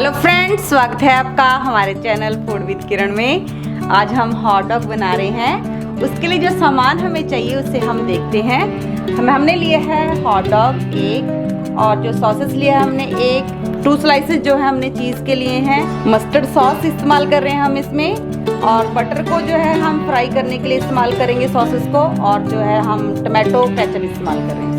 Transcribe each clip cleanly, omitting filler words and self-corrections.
Hello friends, स्वागत है आपका हमारे चैनल फूड विद किरण में। आज हम हॉट डॉग बना रहे हैं। उसके लिए जो सामान हमें चाहिए उसे हम देखते हैं। हमने लिए है हॉट डॉग एक, और जो सॉसेस लिए है हमने एक, 2 स्लाइसेस जो है हमने चीज़ के लिए हैं। मस्टर्ड सॉस इस्तेमाल कर रहे हैं हम इसमें, और बटर को जो है हम फ्राई करने के लिए इस्तेमाल करेंगे सॉसेस को, और जो है हम टमाटो केचप इस्तेमाल कर रहे हैं।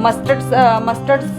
मस्टर्ड